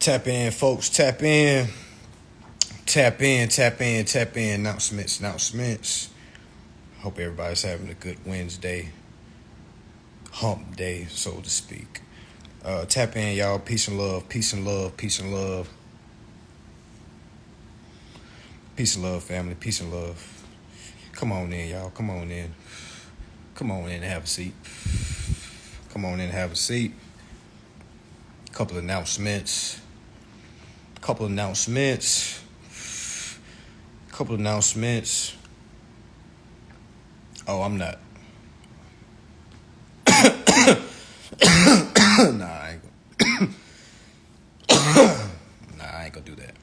Tap in, folks. Tap in. Tap in, tap in, tap in. Announcements. Hope everybody's having a good Wednesday. Hump day, so to speak. Tap in, y'all. Peace and love. Peace and love. Peace and love. Peace and love, family. Peace and love. Come on in, y'all. Come on in. Come on in and have a seat. Come on in and have a seat. Couple of announcements. Couple of announcements. Oh, I'm not. Nah, I ain't gonna do that.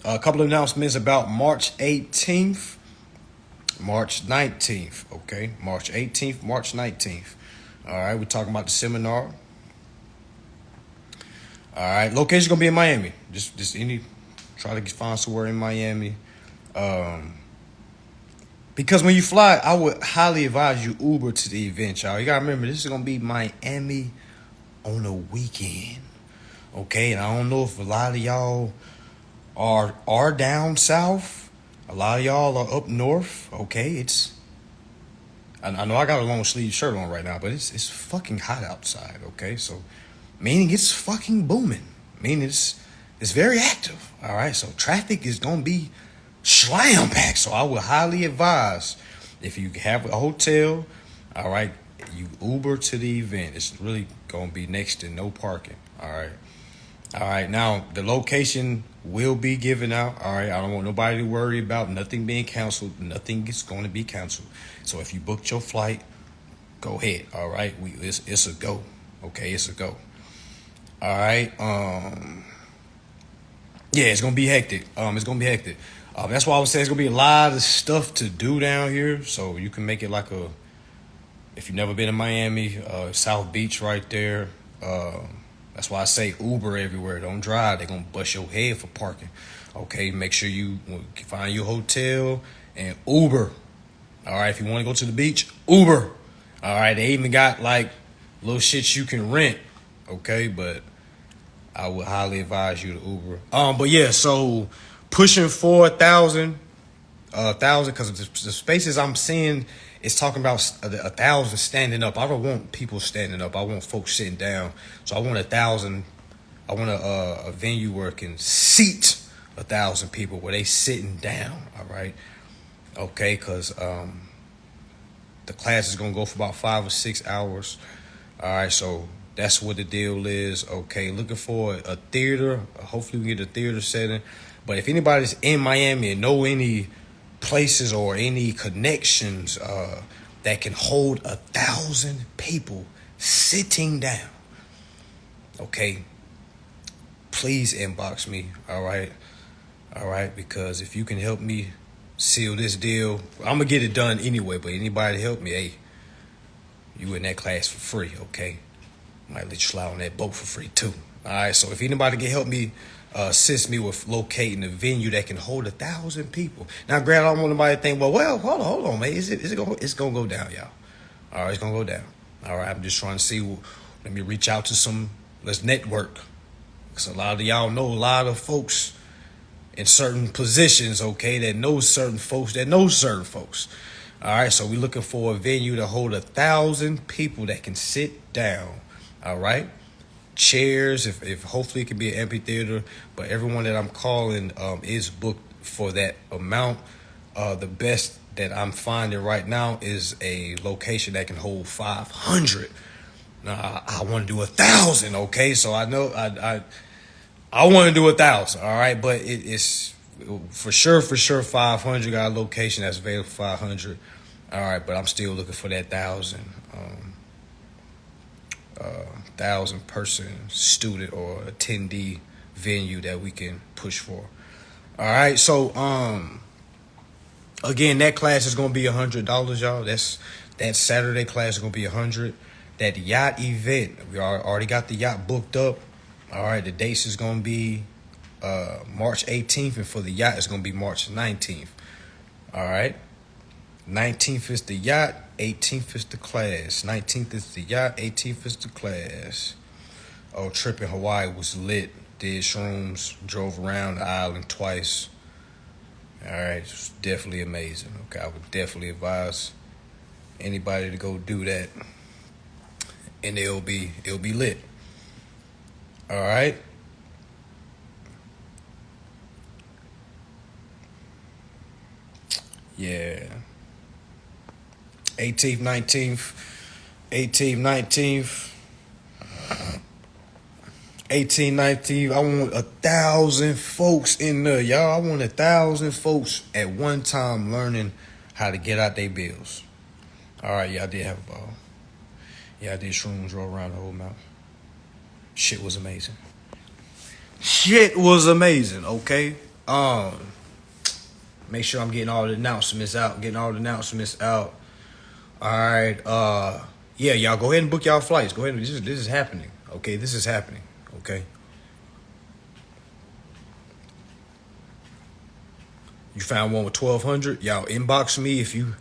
A couple of announcements about March 18th, March 19th. Okay, March 18th, March 19th. All right, we're talking about the seminar. All right, location gonna be in Miami. Try to find somewhere in Miami. Because when you fly, I would highly advise you Uber to the event, y'all. You gotta remember, this is gonna be Miami on a weekend. Okay, and I don't know if a lot of y'all are down south. A lot of y'all are up north. Okay, I know I got a long sleeve shirt on right now, but it's fucking hot outside. Okay, so meaning it's fucking booming. Meaning it's very active. All right, so traffic is gonna be slam packed. So I would highly advise, if you have a hotel, all right, you Uber to the event. It's really gonna be next to no parking. All right. Now the location will be given out. All right, I don't want nobody to worry about nothing being canceled. Nothing is going to be canceled. So if you booked your flight, go ahead. All right, it's a go. Okay, it's a go. All right. Yeah, it's gonna be hectic. That's why I was saying it's gonna be a lot of stuff to do down here. So you can make it like if you've never been to Miami, South Beach right there. That's why I say Uber everywhere. Don't drive. They're gonna bust your head for parking. Okay, make sure you find your hotel and Uber. All right, if you want to go to the beach, Uber. All right, they even got like little shit you can rent. Okay, but I would highly advise you to Uber. But yeah, so pushing for 1,000, because the spaces I'm seeing is talking about 1,000 standing up. I don't want people standing up. I want folks sitting down. So I want 1,000. I want a venue where it can seat 1,000 people where they sitting down. All right, okay, because the class is gonna go for about 5 or 6 hours. All right, so that's what the deal is. Okay, looking for a theater. Hopefully we get a theater setting. But if anybody's in Miami and know any places or any connections that can hold 1,000 people sitting down, okay, please inbox me. All right, because if you can help me seal this deal, I'm gonna get it done anyway. But anybody help me, hey, you in that class for free, okay? Might let you slide on that boat for free too. All right, so if anybody can help me, assist me with locating a venue that can hold 1,000 people. Now, granted, I don't want nobody to think, well, hold on, man. It's gonna go down, y'all. All right, it's gonna go down. All right, I'm just trying to see. Let me reach out to let's network. Because a lot of y'all know a lot of folks in certain positions, okay, that know certain folks that know certain folks. All right, so we're looking for a venue to hold 1,000 people that can sit down. All right, chairs. If hopefully it can be an amphitheater, but everyone that I'm calling is booked for that amount. The best that I'm finding right now is a location that can hold 500. Now I want to do 1,000. Okay, so I know I want to do 1,000. All right, but it's for sure 500. Got a location that's available for 500. All right, but I'm still looking for that 1,000. 1,000 person student or attendee venue that we can push for. All right, so again, that class is gonna be $100, y'all. That Saturday class is gonna be 100. That yacht event, we already got the yacht booked up. All right, the dates is gonna be March 18th, and for the yacht it's gonna be March 19th. All right. 19th is the yacht, 18th is the class. 19th is the yacht, 18th is the class. Oh, trip in Hawaii was lit. did shrooms, drove around the island twice. All right, it's definitely amazing. Okay, I would definitely advise anybody to go do that, and it'll be lit. All right. Yeah. 18th, 19th, 18th, 19th, 18th, 19th. I want 1,000 folks in there, y'all. I want 1,000 folks at one time learning how to get out their bills. All right, yeah, I did have a ball. Yeah, I did shrooms roll around the whole mouth. Shit was amazing. Shit was amazing. Okay. Make sure I'm getting all the announcements out. Getting all the announcements out. All right. Yeah, y'all go ahead and book y'all flights. Go ahead. This is happening. Okay, this is happening. Okay. You found one with 1,200. Y'all inbox me if you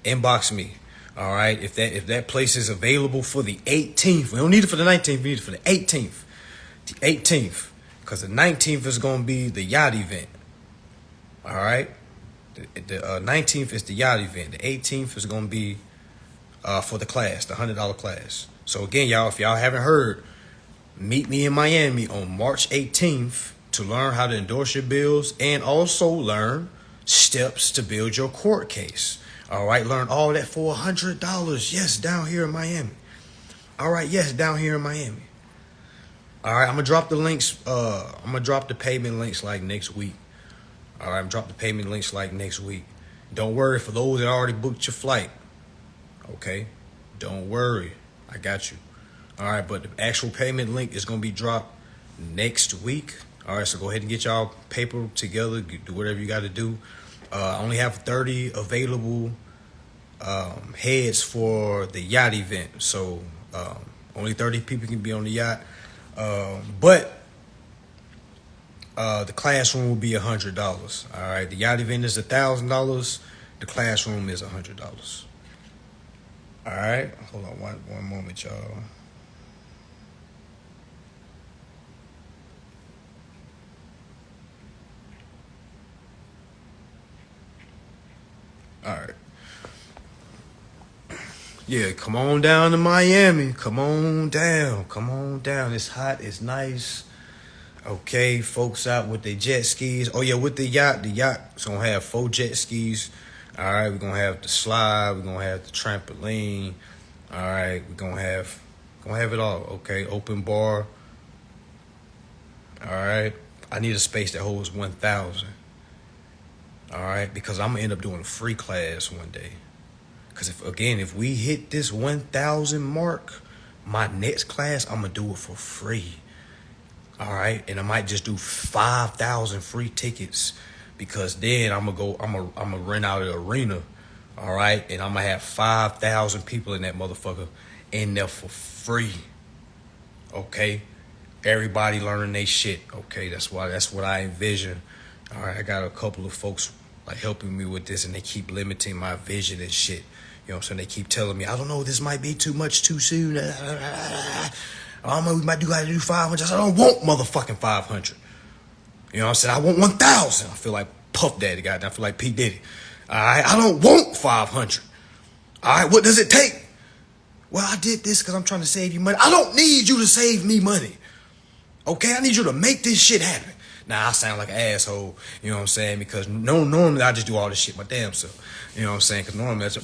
inbox me. All right. If that place is available for the 18th, we don't need it for the 19th. We need it for the 18th. The 18th, because the 19th is gonna be the yacht event. All right. The 19th is the yacht event. The 18th is gonna be for the class, the $100 class. So again, y'all, if y'all haven't heard, meet me in Miami on March 18th to learn how to endorse your bills and also learn steps to build your court case. All right, learn all that for $100. Yes, down here in Miami. All right, yes, down here in Miami. All right, I'm gonna drop the links. I'm gonna drop the payment links like next week. All right, I'm drop the payment links like next week. Don't worry for those that already booked your flight. Okay, don't worry, I got you. All right, but the actual payment link is gonna be dropped next week. All right, so go ahead and get y'all paper together. Do whatever you got to do. I only have 30 available heads for the yacht event, so only 30 people can be on the yacht. But the classroom will be $100. All right, the yacht event is $1,000. The classroom is $100. All right, hold on one moment, y'all. All right. Yeah, come on down to Miami. Come on down. Come on down. It's hot. It's nice. Okay, folks out with their jet skis. Oh yeah, with the yacht's gonna have 4 jet skis. All right, we're gonna have the slide. We're gonna have the trampoline. All right, we're gonna have it all. Okay, open bar. All right, I need a space that holds 1,000. All right, because I'm gonna end up doing a free class one day. Because if we hit this 1,000 mark, my next class I'm gonna do it for free. All right, and I might just do 5,000 free tickets, because then I'm gonna rent out an arena. All right, and I'm gonna have 5,000 people in that motherfucker in there for free. Okay, everybody learning they shit. Okay, that's what I envision. All right, I got a couple of folks like helping me with this, and they keep limiting my vision and shit. You know what I'm saying? They keep telling me, I don't know, this might be too much too soon. I don't know, we might gotta do 500. I said, I don't want motherfucking 500. You know what I'm saying? I want 1,000. I feel like Puff Daddy, goddamn. I feel like P. Diddy. All right, I don't want 500. All right, what does it take? Well, I did this because I'm trying to save you money. I don't need you to save me money. Okay, I need you to make this shit happen. Now, I sound like an asshole, you know what I'm saying? Because normally I just do all this shit my damn self. You know what I'm saying? Because normally it's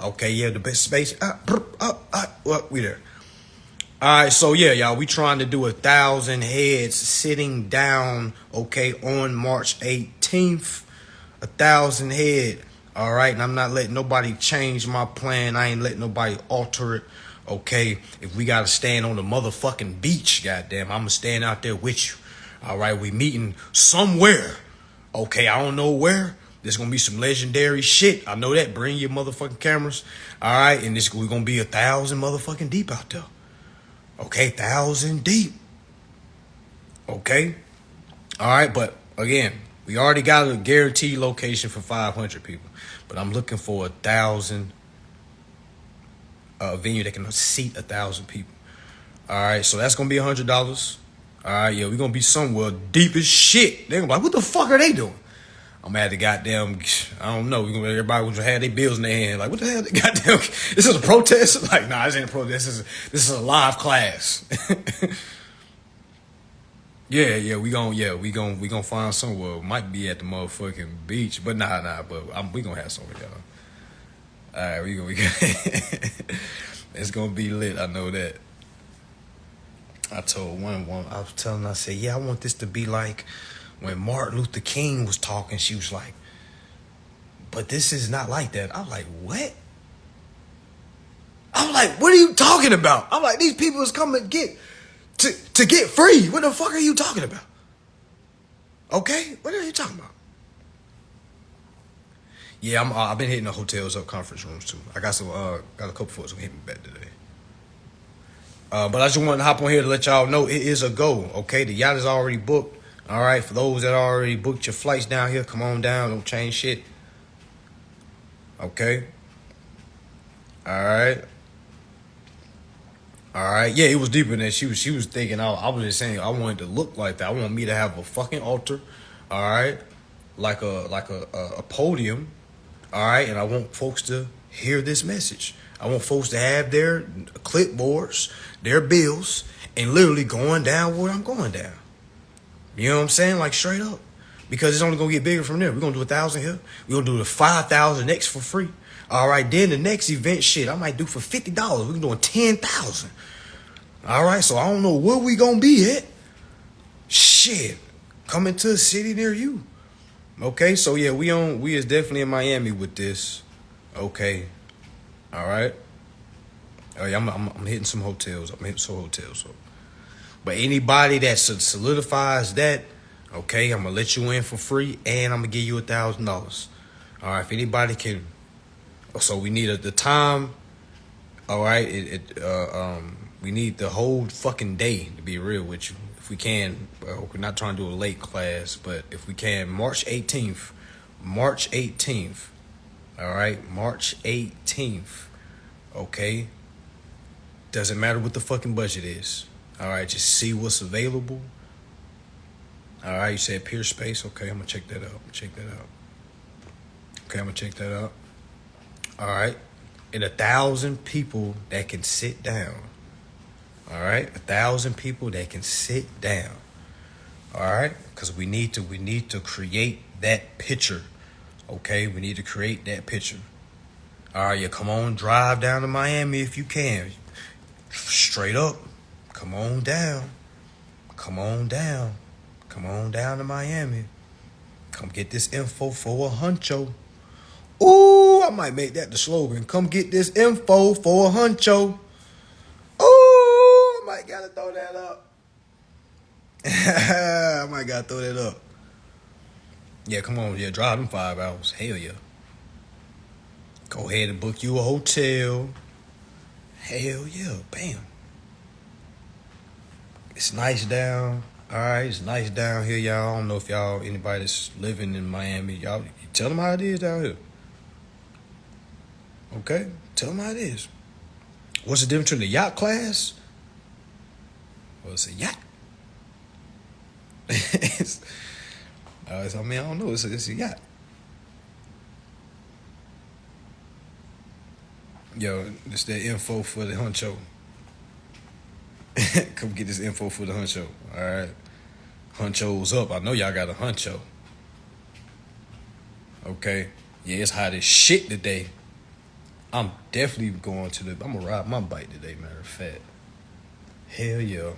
okay, yeah, the best space. Well, we there. All right, so yeah, y'all, we trying to do 1,000 heads sitting down, okay, on March 18th. 1,000 head, all right? And I'm not letting nobody change my plan. I ain't letting nobody alter it, okay? If we got to stand on the motherfucking beach, goddamn, I'm going to stand out there with you. All right, we meeting somewhere. Okay, I don't know where. There's going to be some legendary shit. I know that. Bring your motherfucking cameras. All right, and we're going to be 1,000 motherfucking deep out there. Okay, 1,000 deep. Okay. All right, but again, we already got a guaranteed location for 500 people. But I'm looking for 1,000 venue that can seat 1,000 people. All right, so that's going to be $100. All right, yeah, we gonna be somewhere deep as shit. They gonna be like, what the fuck are they doing? I'm at the goddamn, I don't know. Everybody gonna have their bills in their hand. Like, what the hell? Goddamn, this is a protest? Like, nah, this ain't a protest. This is a live class. Yeah, we gonna find somewhere. Might be at the motherfucking beach, but nah. But we gonna have somewhere, y'all. All right, we gonna it's gonna be lit. I know that. I told one, I was telling her, I said, yeah, I want this to be like when Martin Luther King was talking. She was like, but this is not like that. I'm like, what? I'm like, what are you talking about? I'm like, these people is coming to get free. What the fuck are you talking about? Okay, what are you talking about? Yeah, I've been hitting the hotels up, conference rooms too. I got got a couple folks who hit me back today. But I just wanted to hop on here to let y'all know it is a go. Okay, the yacht is already booked. All right, for those that already booked your flights down here, come on down. Don't change shit. Okay. All right. All right. Yeah, it was deeper than that. She was thinking. I was just saying. I wanted to look like that. I want me to have a fucking altar. All right, like a podium. All right, and I want folks to hear this message. I want folks to have their clipboards, their bills, and literally going down where I'm going down. You know what I'm saying? Like straight up. Because it's only going to get bigger from there. We're going to do 1,000 here. We're going to do the 5,000 next for free. All right, then the next event shit I might do for $50. We're doing 10,000. All right, so I don't know where we going to be at. Shit. Coming to a city near you. Okay, so yeah, we is definitely in Miami with this. Okay. All right. Oh yeah, I'm hitting some hotels. So. But anybody that solidifies that, okay, I'm gonna let you in for free, and I'm gonna give you $1,000. All right, if anybody can. So we need the time. All right, we need the whole fucking day to be real with you. If we can, we're not trying to do a late class, but if we can, March 18th. All right, March 18th. Okay. Doesn't matter what the fucking budget is. All right, just see what's available. All right, you said Peer Space. Okay, I'm gonna check that out. Okay, I'm gonna check that out. All right, and 1,000 people that can sit down. All right, 1,000 people that can sit down. All right, because we need to create that picture. Okay, we need to create that picture. All right, yeah, come on, drive down to Miami if you can. Straight up, come on down to Miami. Come get this info for a huncho. Ooh, I might make that the slogan. Come get this info for a huncho. Ooh, I might gotta throw that up. I might gotta throw that up. Yeah, come on, yeah, drive them 5 hours. Hell yeah. Go ahead and book you a hotel. Hell yeah, bam. It's nice down. All right, it's nice down here, y'all. I don't know if anybody that's living in Miami, y'all tell them how it is down here. Okay, tell them how it is. What's the difference between the yacht class? Well, it's a yacht. I don't know. It's a yacht. Yo, this that info for the huncho. Come get this info for the huncho. All right. Huncho's up. I know y'all got a huncho. Okay. Yeah, it's hot as shit today. I'm definitely going I'm gonna ride my bike today, matter of fact. Hell yeah.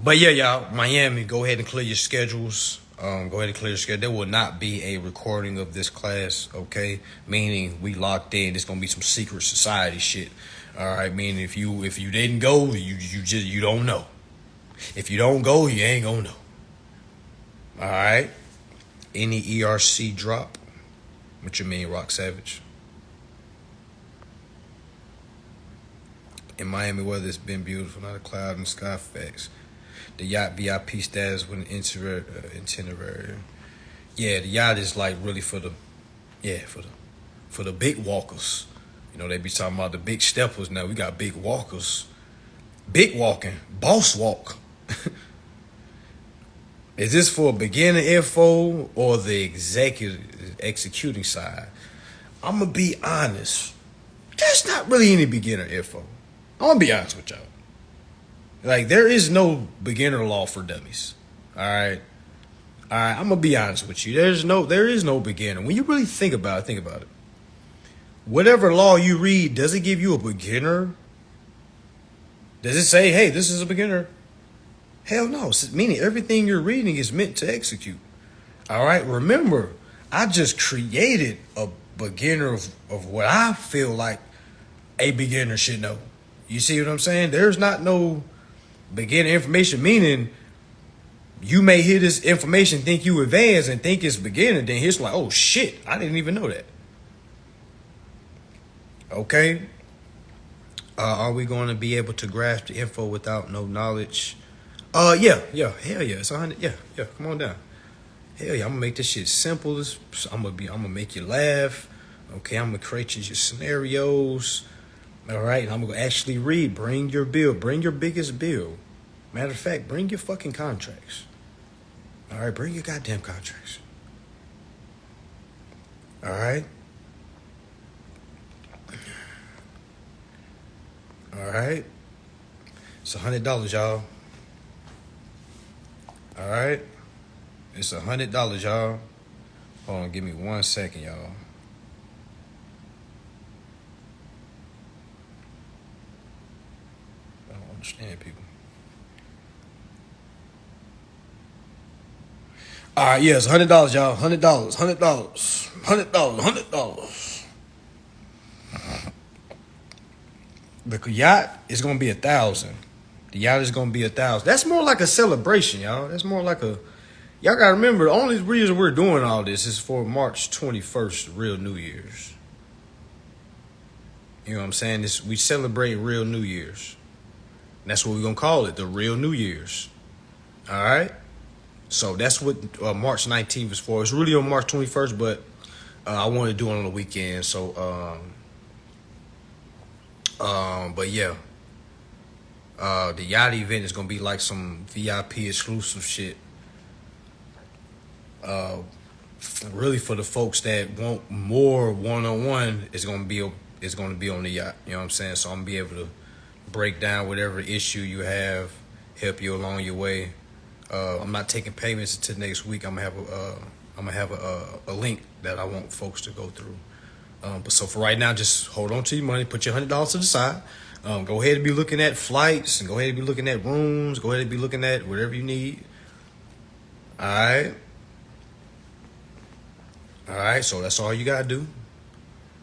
But yeah, y'all, Miami, go ahead and clear your schedules. There will not be a recording of this class, okay? Meaning we locked in. It's gonna be some secret society shit. All right, meaning if you didn't go, you don't know. If you don't go, you ain't gonna know. All right. Any ERC drop? What you mean, Rock Savage? In Miami weather, it's been beautiful. Not a cloud in the sky. Facts. The yacht VIP status with an itinerary. Yeah, the yacht is like really for the big walkers. You know, they be talking about the big steppers. Now we got big walkers. Big walking, boss walk. Is this for beginner info or the executive executing side? I'm gonna be honest. There's not really any beginner info. I'm gonna be honest with y'all. Like there is no beginner law for dummies. All right. All right, I'm gonna be honest with you. There is no beginner. When you really think about it, think about it. Whatever law you read, does it give you a beginner? Does it say, hey, this is a beginner? Hell no. Meaning everything you're reading is meant to execute. All right. Remember, I just created a beginner of what I feel like a beginner should know. You see what I'm saying? There's not no beginner information, meaning you may hear this information, think you advanced and think it's beginner, then it's like, oh shit, I didn't even know that. Okay. Are we going to be able to grasp the info without no knowledge? Hell yeah. It's 100. Yeah. Come on down. Hell yeah, I'm gonna make this shit simple. I'm gonna make you laugh. Okay, I'm gonna create you your scenarios. All right, and I'm gonna actually read. Bring your bill. Bring your biggest bill. Matter of fact, bring your fucking contracts. All right, bring your goddamn contracts. All right. All right. It's $100, y'all. All right. It's $100, y'all. Hold on, give me 1 second, y'all. I don't understand people. All right, yes, $100, y'all. $100. The yacht is gonna be 1,000. The yacht is gonna be 1,000. That's more like a celebration, y'all. That's more like a. Y'all gotta remember, the only reason we're doing all this is for March 21st, real New Year's. You know what I'm saying? We celebrate real New Year's. And that's what we're gonna call it, the real New Year's. All right. So that's what March 19th is for. It's really on March 21st, but I wanted to do it on the weekend. So, but yeah, the yacht event is gonna be like some VIP exclusive shit. Really for the folks that want more one-on-one, is gonna be on the yacht. You know what I'm saying? So I'm gonna be able to break down whatever issue you have, help you along your way. I'm not taking payments until next week. I'm gonna have a link that I want folks to go through. But so for right now, just hold on to your money. Put your $100 to the side. Go ahead and be looking at flights, and go ahead and be looking at rooms. Go ahead and be looking at whatever you need. All right. All right. So that's all you gotta do.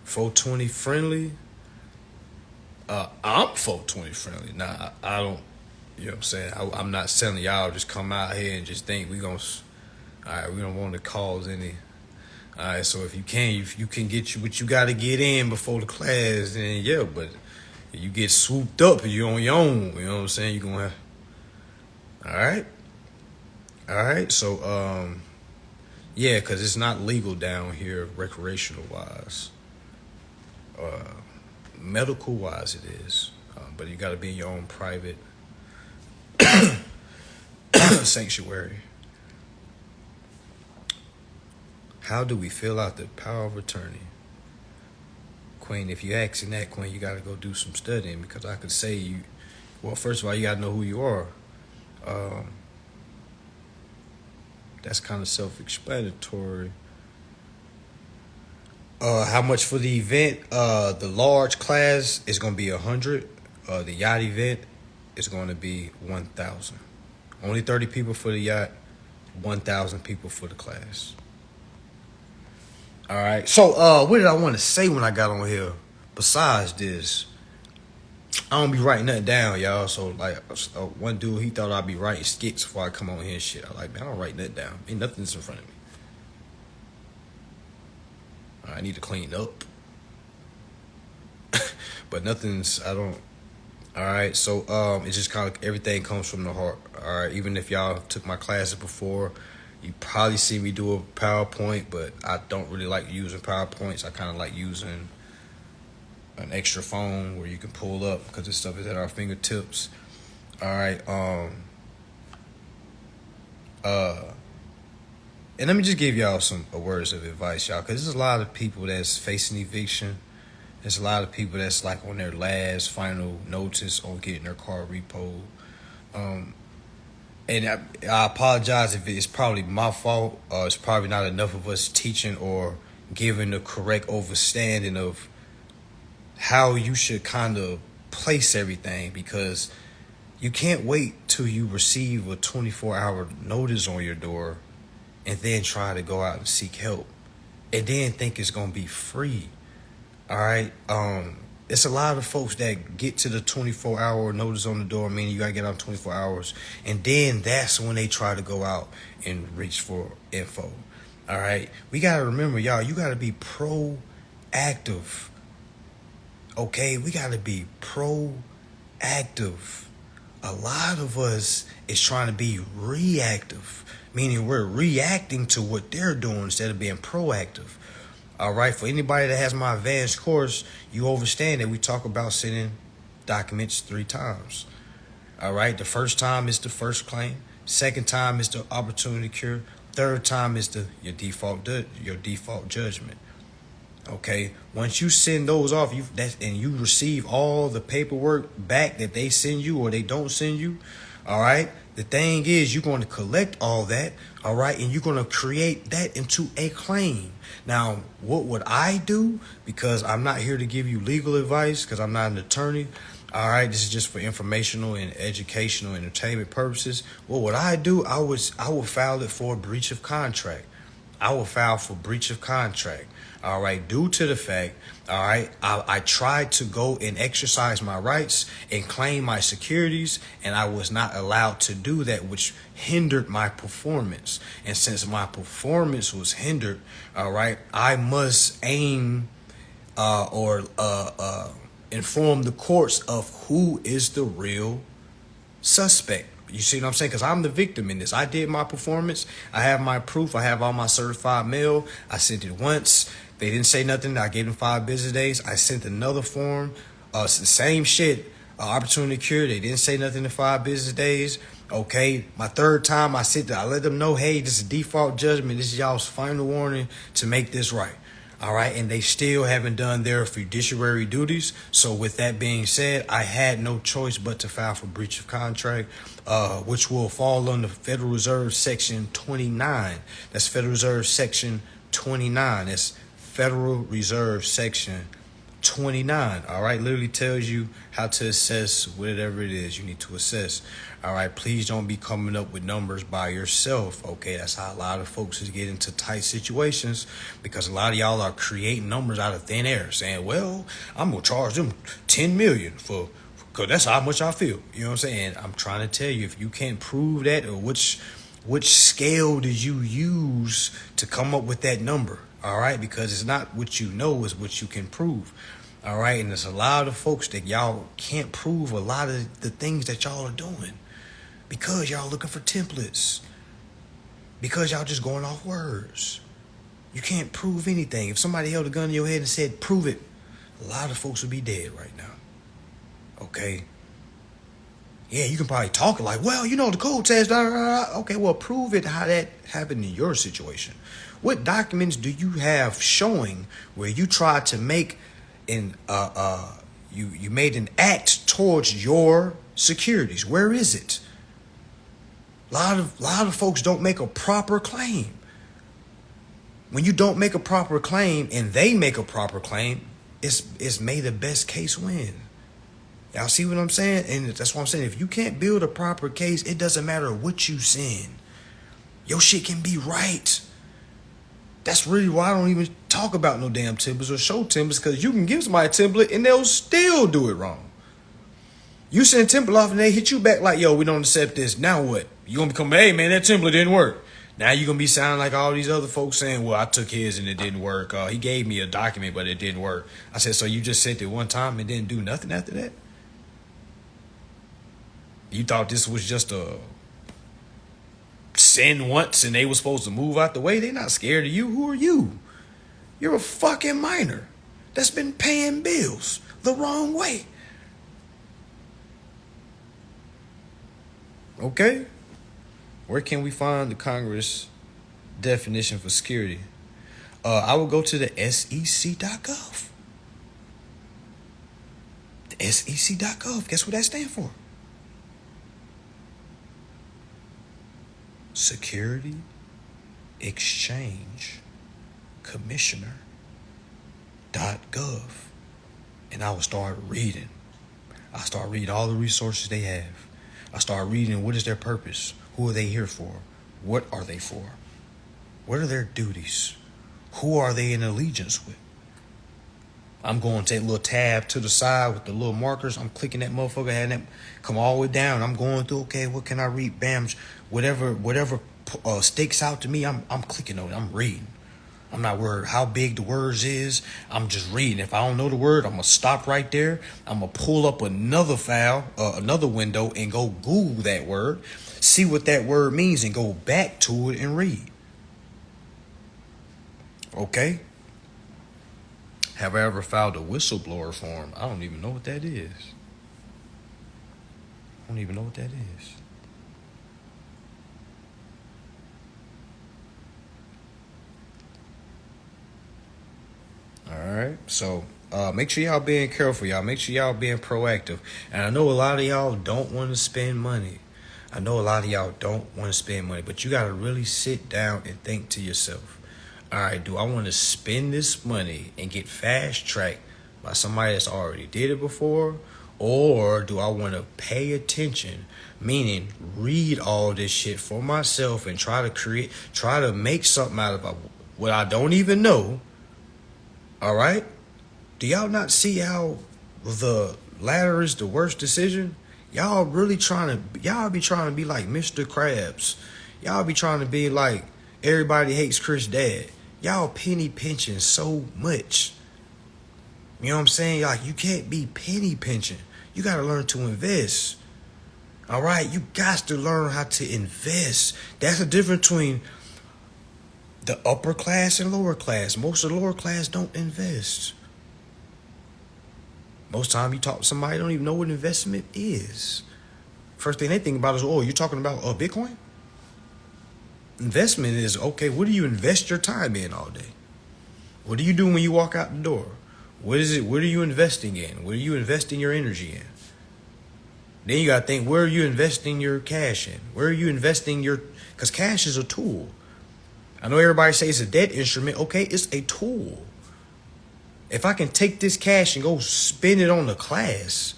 420 friendly. I'm 420 friendly. Nah, I don't. You know what I'm saying? I'm not telling y'all just come out here and just think we gonna. All right, we don't want to cause any. All right, so if you can get you what you got to get in before the class, then yeah. But if you get swooped up and you're on your own, you know what I'm saying? You're gonna have. All right. So yeah, because it's not legal down here, recreational wise. Medical wise, it is, but you got to be in your own private sanctuary. How do we fill out the power of attorney? Queen, if you're asking that, Queen, you got to go do some studying, because I could say you. Well, first of all, you got to know who you are. That's kind of self-explanatory. How much for the event? The large class is going to be 100. The yacht event is going to be 1,000. Only 30 people for the yacht, 1,000 people for the class. All right. So, what did I want to say when I got on here? Besides this, I don't be writing nothing down, y'all. So, like, one dude, he thought I'd be writing skits before I come on here and shit. I like, man, I don't write nothing down. Ain't nothing's in front of me. I need to clean up. But nothing's, I don't. All right. So, it's just kind of, everything comes from the heart. All right. Even if y'all took my classes before, you probably see me do a PowerPoint, but I don't really like using PowerPoints. I kind of like using an extra phone where you can pull up, because this stuff is at our fingertips. All right. And let me just give y'all some words of advice, y'all, because there's a lot of people that's facing eviction. There's a lot of people that's like on their last final notice on getting their car repoed. Um, and I apologize if it's probably my fault. It's probably not enough of us teaching or giving the correct understanding of how you should kind of place everything, because you can't wait till you receive a 24-hour notice on your door and then try to go out and seek help and then think it's going to be free. All right. It's a lot of folks that get to the 24-hour notice on the door, meaning you got to get out 24 hours. And then that's when they try to go out and reach for info. All right. We got to remember, y'all, you got to be proactive. Okay. We got to be proactive. A lot of us is trying to be reactive, meaning we're reacting to what they're doing instead of being proactive. All right, for anybody that has my advanced course, you understand that we talk about sending documents 3 times. All right, the first time is the first claim. Second time is the opportunity cure. Third time is your default judgment. Okay, once you send those off, and you receive all the paperwork back that they send you or they don't send you. All right, the thing is, you're going to collect all that. All right, and you're going to create that into a claim. Now, what would I do? Because I'm not here to give you legal advice, because I'm not an attorney. All right, this is just for informational and educational entertainment purposes. What would I do? I would file it for breach of contract. I will file for breach of contract. All right, due to the fact, all right, I tried to go and exercise my rights and claim my securities, and I was not allowed to do that, which hindered my performance. And since my performance was hindered, all right, I must aim or inform the courts of who is the real suspect. You see what I'm saying? Because I'm the victim in this. I did my performance. I have my proof. I have all my certified mail. I sent it once. They didn't say nothing. I gave them 5 business days. I sent another form. It's the same shit. Opportunity cure. They didn't say nothing in 5 business days. Okay. My third time, I let them know, hey, this is default judgment. This is y'all's final warning to make this right. All right, and they still haven't done their fiduciary duties. So with that being said, I had no choice but to file for breach of contract, which will fall under Federal Reserve Section 29. That's Federal Reserve Section 29. That's Federal Reserve Section 29. All right, literally tells you how to assess whatever it is you need to assess. All right, please don't be coming up with numbers by yourself. Okay, that's how a lot of folks is getting into tight situations, because a lot of y'all are creating numbers out of thin air, saying, well, I'm gonna charge them 10 million because that's how much I feel. You know what I'm saying? I'm trying to tell you, if you can't prove that, or which scale did you use to come up with that number? All right, because it's not what you know, it's what you can prove. All right, and there's a lot of folks that y'all can't prove a lot of the things that y'all are doing, because y'all looking for templates, because y'all just going off words. You can't prove anything. If somebody held a gun in your head and said, prove it, a lot of folks would be dead right now. Okay? Yeah, you can probably talk like, well, you know, the code says, da, da, da. Okay, well, prove it how that happened in your situation. What documents do you have showing where you tried to make you made an act towards your securities? Where is it? A lot of folks don't make a proper claim. When you don't make a proper claim and they make a proper claim, it's may the best case win. Y'all see what I'm saying? And that's what I'm saying. If you can't build a proper case, it doesn't matter what you send. Your shit can be right. That's really why I don't even talk about no damn templates or show templates, because you can give somebody a template and they'll still do it wrong. You send a template off and they hit you back like, yo, we don't accept this. Now what? You gonna become, hey man, that template didn't work. Now you're gonna be sounding like all these other folks saying, well, I took his and it didn't work. He gave me a document, but it didn't work. I said, so you just sent it one time and didn't do nothing after that? You thought this was just a send once and they were supposed to move out the way? They're not scared of you. Who are you? You're a fucking minor that's been paying bills the wrong way. Okay? Where can we find the Congress definition for security? I will go to the sec.gov. The sec.gov. Guess what that stands for? Security Exchange Commissioner.gov. And I will start reading. I start reading all the resources they have. I start reading what is their purpose? Who are they here for? What are they for? What are their duties? Who are they in allegiance with? I'm going to take a little tab to the side with the little markers. I'm clicking that motherfucker, having that come all the way down. I'm going through, okay, what can I read? Bam, whatever sticks out to me, I'm clicking on it. I'm reading. I'm not worried how big the words is. I'm just reading. If I don't know the word, I'm going to stop right there. I'm going to pull up another file, another window, and go Google that word, see what that word means, and go back to it and read. Okay? Have I ever filed a whistleblower form? I don't even know what that is. I don't even know what that is. All right. So make sure y'all being careful, y'all. Make sure y'all being proactive. And I know a lot of y'all don't want to spend money. But you got to really sit down and think to yourself, all right, do I want to spend this money and get fast tracked by somebody that's already did it before? Or do I want to pay attention, meaning read all this shit for myself and try to make something out of what I don't even know? All right? Do y'all not see how the latter is the worst decision? Y'all be trying to be like Mr. Krabs. Y'all be trying to be like Everybody Hates Chris Dad. Y'all penny pinching so much. You know what I'm saying? Like, you can't be penny pinching. You got to learn to invest. All right? You got to learn how to invest. That's the difference between the upper class and lower class. Most of the lower class don't invest. Most time you talk to somebody, don't even know what investment is. First thing they think about is, oh, you're talking about Bitcoin? Investment is, okay, what do you invest your time in all day? What do you do when you walk out the door? What is it? What are you investing in? What are you investing your energy in? Then you got to think, where are you investing your cash in? Where are you investing because cash is a tool. I know everybody says it's a debt instrument. Okay, it's a tool. If I can take this cash and go spend it on a class,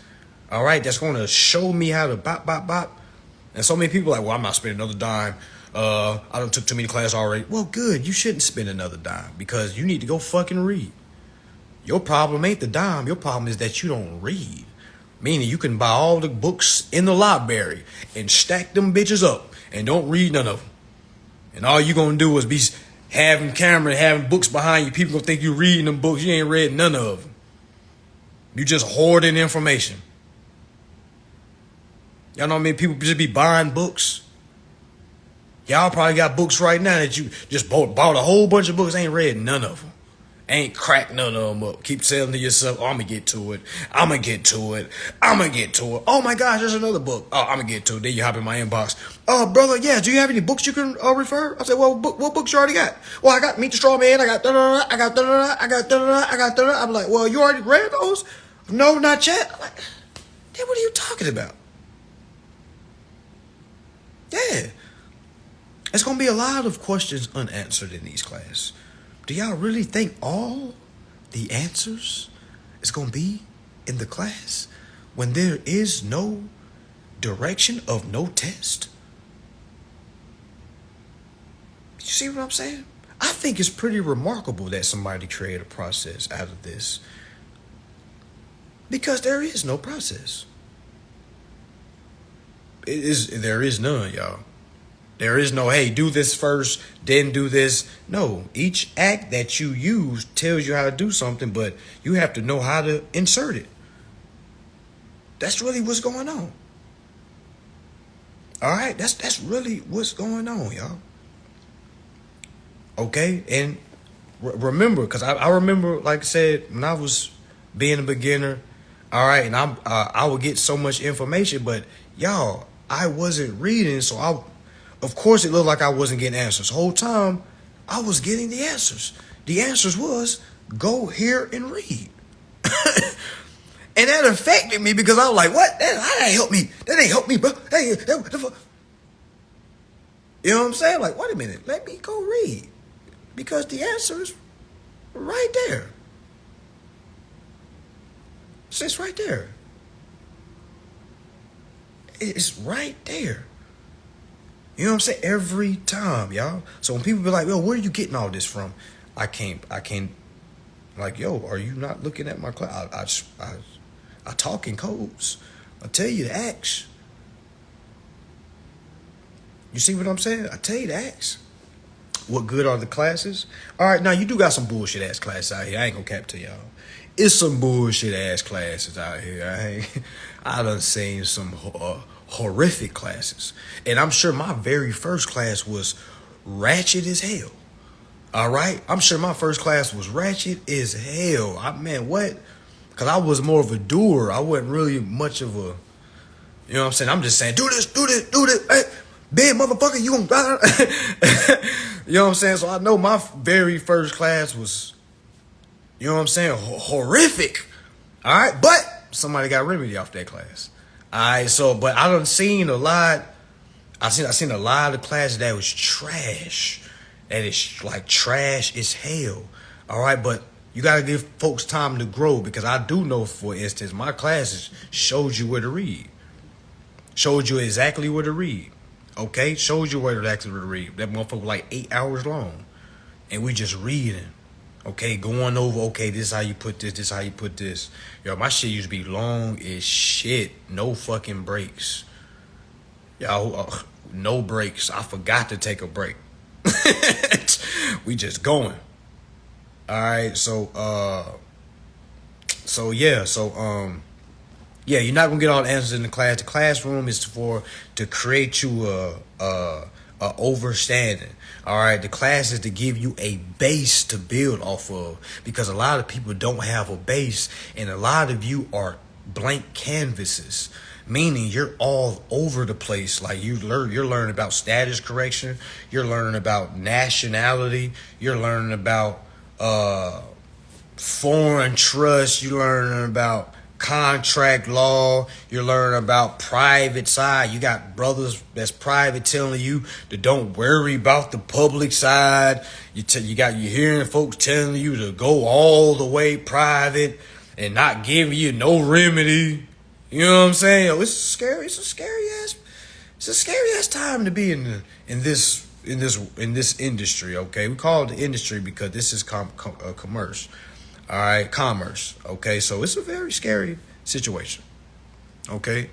all right, that's going to show me how to bop. And so many people are like, well, I'm not spending another dime. I done took too many classes already. Well, good. You shouldn't spend another dime because you need to go fucking read. Your problem ain't the dime. Your problem is that you don't read. Meaning you can buy all the books in the library and stack them bitches up and don't read none of them. And all you gonna do is be having camera and having books behind you. People gonna think you reading them books. You ain't read none of them. You just hoarding information. Y'all know how many people just be buying books? Y'all probably got books right now that you just bought a whole bunch of books, ain't read none of them. Ain't cracked none of them up. Keep saying to yourself, oh, I'm going to get to it. Oh, my gosh, there's another book. Oh, I'm going to get to it. Then you hop in my inbox. Oh, brother, yeah, do you have any books you can refer? I said, well, what books you already got? Well, I got Meet the Straw Man. I got da-da-da. I got da-da-da. I got da-da-da. I got da-da-da. I'm like, well, you already read those? No, not yet. I'm like, then what are you talking about? Yeah. There's going to be a lot of questions unanswered in these classes. Do y'all really think all the answers is going to be in the class when there is no direction of no test? You see what I'm saying? I think it's pretty remarkable that somebody created a process out of this because there is no process. There is none, y'all. There is no, hey, do this first, then do this. No, each act that you use tells you how to do something, but you have to know how to insert it. That's really what's going on. All right, that's really what's going on, y'all. Okay, and remember, because I remember, like I said, when I was being a beginner, all right, and I would get so much information, but y'all, I wasn't reading, so of course, it looked like I wasn't getting answers. The whole time, I was getting the answers. The answers was, go here and read. And that affected me because I was like, what? That ain't help me. That ain't help me, bro. You know what I'm saying? Like, wait a minute. Let me go read. Because the answer is right there. It's right there. It's right there. You know what I'm saying? Every time, y'all. So when people be like, yo, where are you getting all this from? I can't, like, yo, are you not looking at my class? I talk in codes. I tell you to ask. You see what I'm saying? I tell you to ask. What good are the classes? All right, now you do got some bullshit ass classes out here. I ain't gonna cap to y'all. It's some bullshit ass classes out here. I done seen some horrific classes. And I'm sure my very first class was ratchet as hell. All right? I'm sure my first class was ratchet as hell. Man, what? Because I was more of a doer. I wasn't really much of a, you know what I'm saying? I'm just saying, do this. Hey, big motherfucker, you gonna... You know what I'm saying? So I know my very first class was, you know what I'm saying, horrific. All right? But somebody got remedy off that class. All right? So, but I done seen a lot. I seen a lot of classes that was trash. That is like trash as hell. All right? But you got to give folks time to grow because I do know, for instance, my classes showed you where to read. Showed you exactly where to read. Okay? Showed you where to actually read. That motherfucker was like 8 hours long. And we just reading. Okay? Going over, okay, this is how you put this. This is how you put this. Yo, my shit used to be long as shit. No fucking breaks. Yo, no breaks. I forgot to take a break. We just going. Alright, yeah, you're not gonna get all the answers in the class. The classroom is to create you a overstanding. All right, the class is to give you a base to build off of because a lot of people don't have a base, and a lot of you are blank canvases. Meaning you're all over the place. Like you're learning about status correction, you're learning about nationality, you're learning about foreign trust, you're learning about contract law, you're learning about private side. You got brothers that's private telling you to don't worry about the public side. You're hearing folks telling you to go all the way private and not giving you no remedy. You know what I'm saying? Yo, it's scary. It's a scary ass time to be in this industry. Okay, we call it the industry because this is commerce. All right, commerce. Okay, so it's a very scary situation. Okay.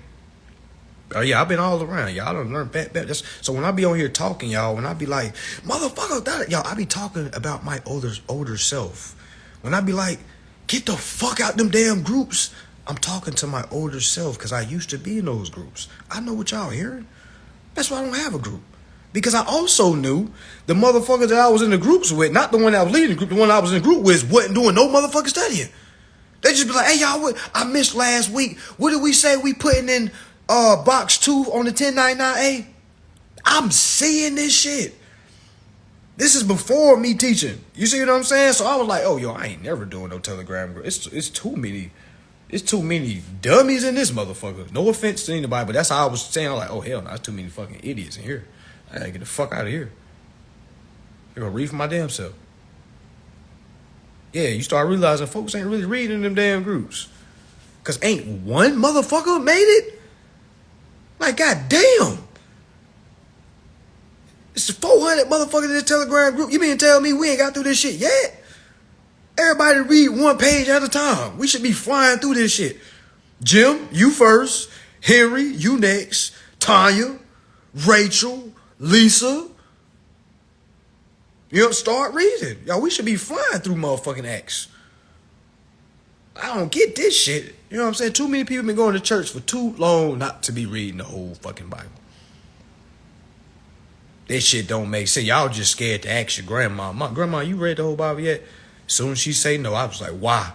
Oh yeah, I've been all around. Y'all don't learn bad. So when I be on here talking, y'all, when I be like, motherfucker, y'all, I be talking about my older self. When I be like, get the fuck out them damn groups. I'm talking to my older self because I used to be in those groups. I know what y'all hearing. That's why I don't have a group. Because I also knew the motherfuckers that I was in the groups with, not the one that was leading the group, the one I was in the group with wasn't doing no motherfucking studying. They just be like, hey, y'all, I missed last week. What did we say we putting in box 2 on the 1099A? I'm seeing this shit. This is before me teaching. You see what I'm saying? So I was like, oh, yo, I ain't never doing no Telegram group. It's too many. It's too many dummies in this motherfucker. No offense to anybody, but that's how I was saying. I was like, oh, hell no, there's too many fucking idiots in here. I gotta get the fuck out of here. They're gonna read for my damn self. Yeah, you start realizing folks ain't really reading them damn groups. Cause ain't one motherfucker made it? Like, goddamn. It's 400 motherfuckers in this Telegram group. You mean to tell me we ain't got through this shit yet? Everybody read one page at a time. We should be flying through this shit. Jim, you first. Henry, you next. Tanya, Rachel, Lisa. You know, start reading. Y'all, we should be flying through motherfucking Acts. I don't get this shit. You know what I'm saying? Too many people been going to church for too long not to be reading the whole fucking Bible. This shit don't make sense. Y'all just scared to ask your grandma. Grandma, you read the whole Bible yet? As soon as she say no, I was like, why?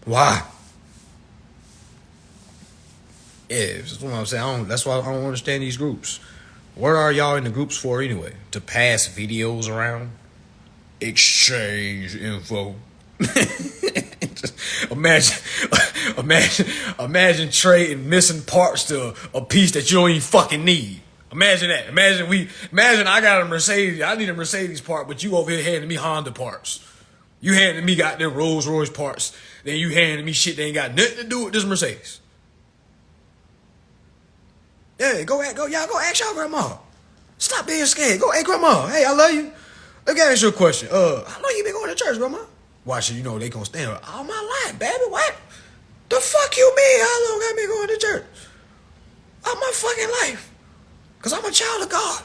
Why? Yeah, that's what I'm saying. That's why I don't understand these groups. What are y'all in the groups for anyway? To pass videos around? Exchange info. Just imagine trading missing parts to a piece that you don't even fucking need. Imagine that. Imagine I got a Mercedes. I need a Mercedes part, but you over here handing me Honda parts. You handing me goddamn Rolls Royce parts. Then you handing me shit that ain't got nothing to do with this Mercedes. Yeah, y'all go ask y'all grandma. Stop being scared. Go, hey grandma, hey, I love you. Let me ask you a question. How long you been going to church, grandma? Watch it, you know they gonna stand all my life, baby. What? The fuck you mean? How long I been going to church? All my fucking life. Cause I'm a child of God.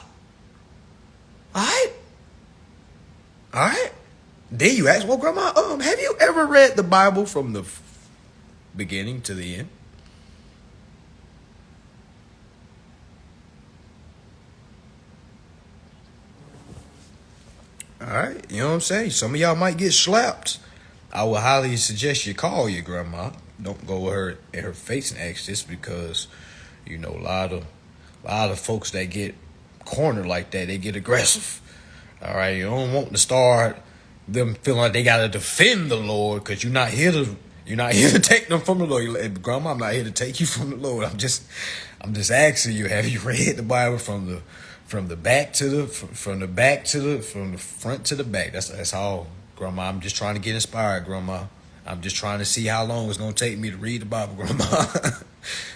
Alright? Alright? Then you ask, well, grandma, have you ever read the Bible from the beginning to the end? All right, you know what I'm saying? Some of y'all might get slapped. I would highly suggest you call your grandma. Don't go with her in her face and ask this because, you know, a lot of folks that get cornered like that, they get aggressive. All right, you don't want to start them feeling like they gotta defend the Lord because you're not here to take them from the Lord. Like, grandma, I'm not here to take you from the Lord. I'm just asking you, have you read the Bible from the front to the back? That's all, grandma. I'm just trying to get inspired, grandma. I'm just trying to see how long it's gonna take me to read the Bible, grandma.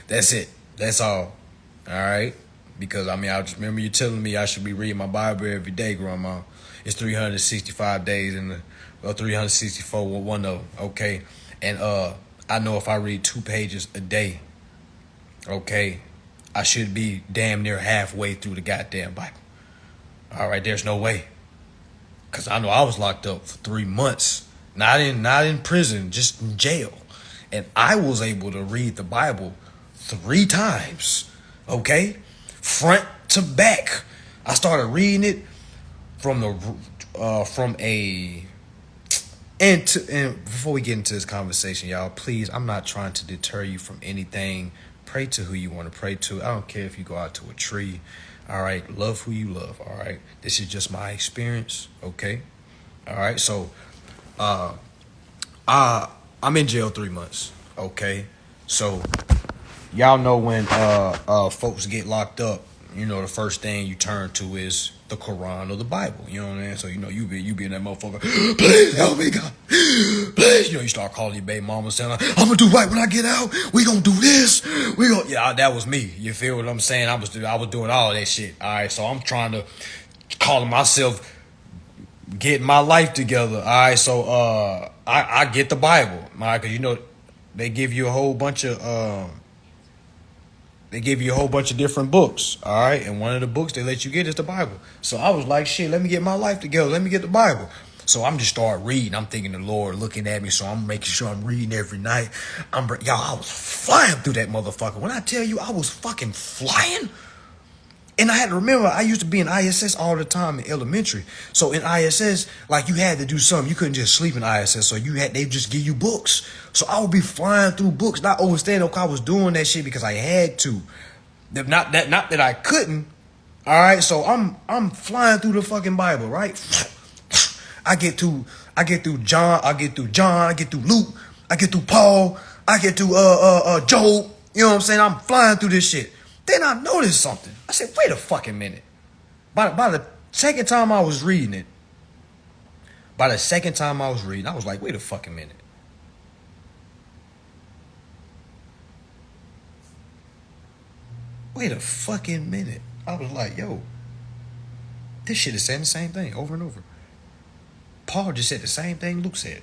That's it. That's all. All right. Because I mean, I just remember you telling me I should be reading my Bible every day, grandma. It's 365 days in the 364 one of them. Okay. And I know if I read 2 pages a day, okay, I should be damn near halfway through the goddamn Bible. All right, there's no way. Cause I know I was locked up for 3 months, not in prison, just in jail, and I was able to read the Bible 3 times. Okay, front to back. I started reading it from a and before we get into this conversation, y'all, please, I'm not trying to deter you from anything. Pray to who you want to pray to. I don't care if you go out to a tree. All right, love who you love. All right, this is just my experience. Okay, all right. So, I'm in jail 3 months. Okay, so y'all know when folks get locked up, you know the first thing you turn to is the Quran or the Bible. You know what I mean? So you know you be in that motherfucker. Please help me, God. Please, you know you start calling your baby mama saying, "I'm gonna do right when I get out. We gonna do this. We gonna." Yeah, that was me. You feel what I'm saying? I was doing all that shit. All right, so I'm trying to calling myself getting my life together. All right, so I get the Bible, all right, because you know they give you a whole bunch of different books, all right? And one of the books they let you get is the Bible. So I was like, shit, let me get my life together. Let me get the Bible. So I'm just start reading. I'm thinking the Lord looking at me, so I'm making sure I'm reading every night. Y'all, I was flying through that motherfucker. When I tell you I was fucking flying, and I had to remember, I used to be in ISS all the time in elementary. So in ISS, like you had to do something. You couldn't just sleep in ISS. So they just give you books. So I would be flying through books, not understanding I was doing that shit because I had to. Not that I couldn't. All right. So I'm flying through the fucking Bible, right? I get through John, I get through Luke, I get through Paul, I get through Job. You know what I'm saying? I'm flying through this shit. Then I noticed something. I said, wait a fucking minute. By the second time I was reading it, I was like, wait a fucking minute. Wait a fucking minute. I was like, yo, this shit is saying the same thing over and over. Paul just said the same thing Luke said.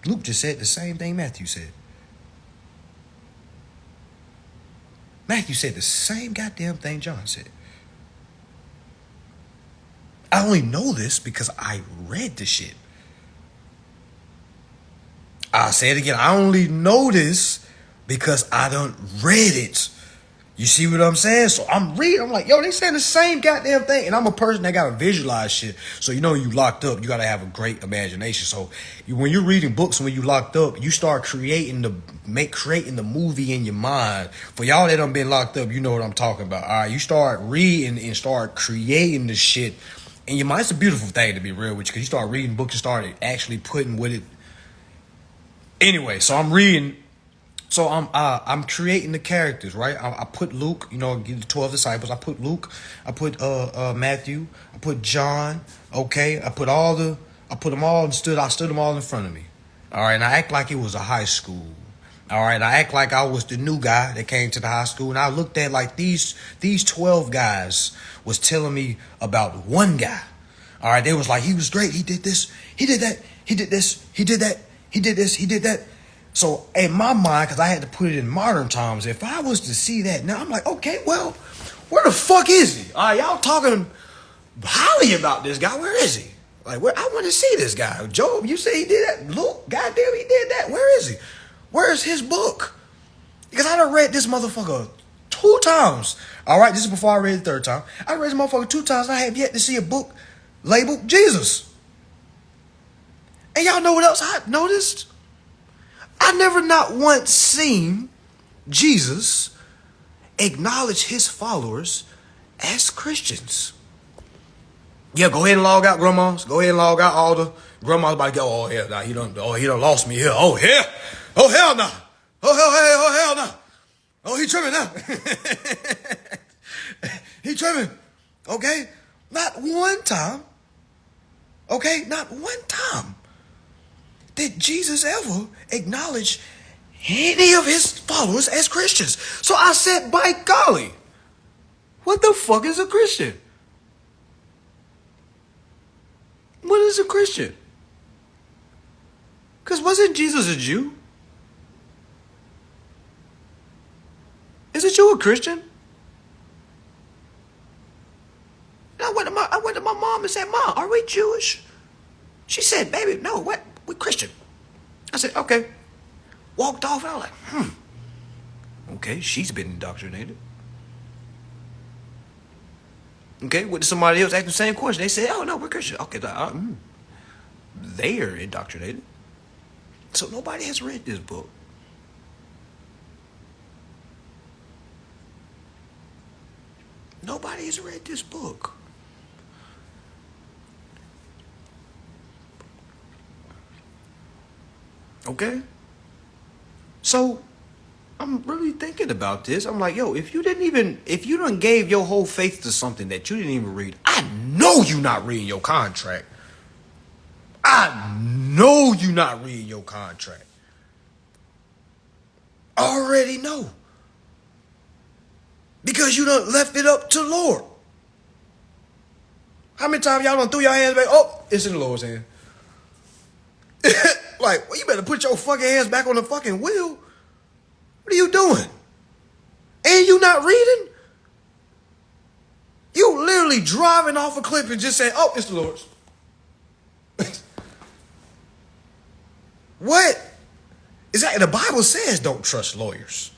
Luke just said the same thing Matthew said. Matthew said the same goddamn thing John said. I only know this because I read the shit. I'll say it again. I only know this because I done read it. You see what I'm saying? So I'm reading. I'm like, yo, they saying the same goddamn thing. And I'm a person that got to visualize shit. So, you know, you locked up, you got to have a great imagination. So when you're reading books, when you locked up, you start creating the movie in your mind. For y'all that done been locked up, you know what I'm talking about. All right, you start reading and start creating the shit in your mind. It's a beautiful thing, to be real with you, because you start reading books and start actually putting with it. Anyway, so I'm reading. So I'm creating the characters, right? I put Luke, you know, the 12 disciples. I put Luke, I put Matthew, I put John. Okay, I put them all and I stood them all in front of me. All right, and I act like it was a high school. All right, I act like I was the new guy that came to the high school, and I looked at like these 12 guys was telling me about one guy. All right, they was like, he was great. He did this. He did that. He did this. He did that. He did this. He did that. So in my mind, because I had to put it in modern times, if I was to see that now, I'm like, okay, well, where the fuck is he? All right, y'all talking highly about this guy. Where is he? Like, where? I want to see this guy. Job, you say he did that? Luke, goddamn, he did that. Where is he? Where's his book? Because I done read this motherfucker 2 times. All right, this is before I read it the 3rd time. I read this motherfucker 2 times. I have yet to see a book labeled Jesus. And y'all know what else I noticed? I never not once seen Jesus acknowledge his followers as Christians. Yeah, go ahead and log out, grandmas. Go ahead and log out. All the grandmas about to go, oh hell, nah, he done lost me here. Oh hell, oh hell no. Oh hell no. Oh, he tripping now. He tripping. Okay? Not one time. Okay? Not one time did Jesus ever acknowledge any of his followers as Christians. So I said, by golly, what the fuck is a Christian? What is a Christian? Because wasn't Jesus a Jew? Isn't you a Christian? And I went to my mom and said, Mom, are we Jewish? She said, baby, no, what? We're Christian. I said, okay. Walked off, and I was like, okay, she's been indoctrinated. Okay, went to somebody else, asked the same question. They said, oh, no, we're Christian. Okay, they are indoctrinated. So nobody has read this book. Nobody has read this book. Okay? So, I'm really thinking about this. I'm like, yo, if you done gave your whole faith to something that you didn't even read, I know you not reading your contract. I know you not reading your contract. Already know. Because you done left it up to the Lord. How many times y'all done threw your hands back? Oh, it's in the Lord's hand. Like, well, you better put your fucking hands back on the fucking wheel. What are you doing? And you not reading? You literally driving off a cliff and just saying, oh, it's the Lord's. What? Exactly. The Bible says don't trust lawyers.